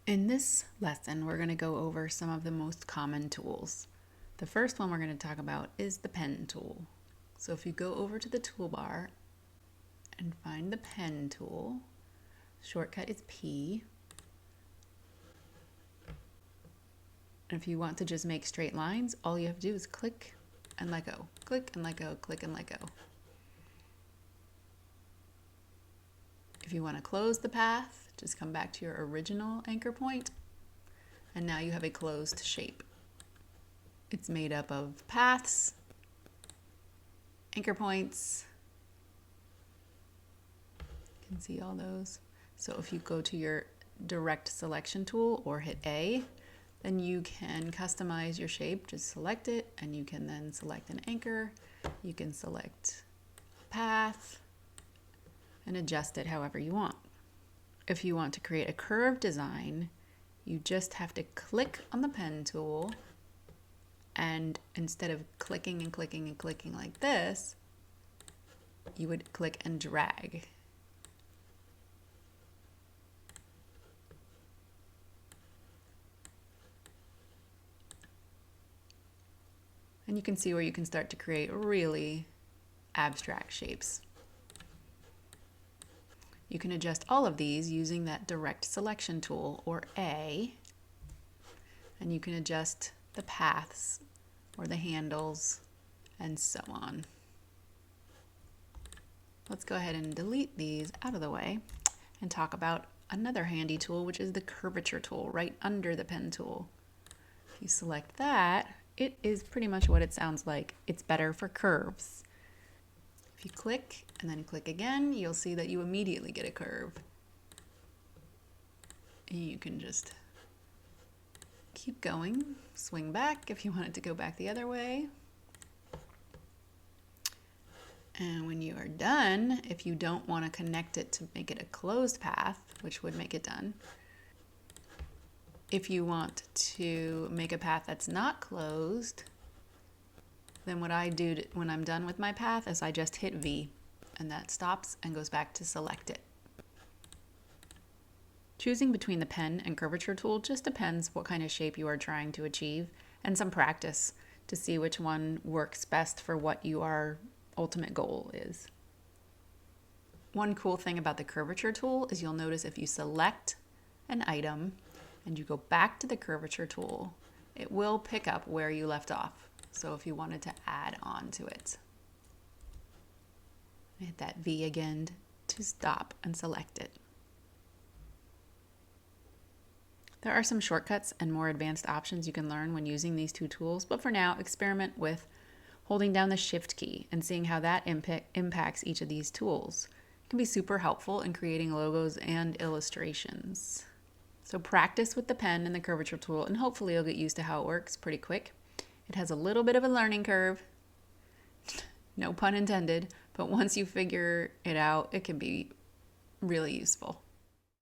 In this lesson, we're going to go over some of the most common tools. The first one we're going to talk about is the pen tool. So if you go over to the toolbar and find the pen tool, shortcut is P. And if you want to just make straight lines, all you have to do is click and let go. Click and let go, click and let go. If you want to close the path, just come back to your original anchor point, and now you have a closed shape. It's made up of paths, anchor points. You can see all those. So if you go to your direct selection tool or hit A, then you can customize your shape. Just select it, and you can then select an anchor. You can select a path and adjust it however you want. If you want to create a curved design, you just have to click on the pen tool, and instead of clicking and clicking and clicking like this, you would click and drag. And you can see where you can start to create really abstract shapes. You can adjust all of these using that direct selection tool, or A, and you can adjust the paths or the handles and so on. Let's go ahead and delete these out of the way and talk about another handy tool, which is the curvature tool right under the pen tool. If you select that, it is pretty much what it sounds like. It's better for curves. If you click and then click again, you'll see that you immediately get a curve. And you can just keep going, swing back if you want it to go back the other way. And when you are done, if you don't want to connect it to make it a closed path, which would make it done, if you want to make a path that's not closed, then what I do when I'm done with my path is I just hit V, and that stops and goes back to select it. Choosing between the pen and curvature tool just depends what kind of shape you are trying to achieve, and some practice to see which one works best for what your ultimate goal is. One cool thing about the curvature tool is you'll notice if you select an item and you go back to the curvature tool, it will pick up where you left off. So if you wanted to add on to it, hit that V again to stop and select it. There are some shortcuts and more advanced options you can learn when using these two tools, but for now, experiment with holding down the Shift key and seeing how that impacts each of these tools. It can be super helpful in creating logos and illustrations. So practice with the pen and the curvature tool, and hopefully you'll get used to how it works pretty quick. It has a little bit of a learning curve, no pun intended, but once you figure it out, it can be really useful.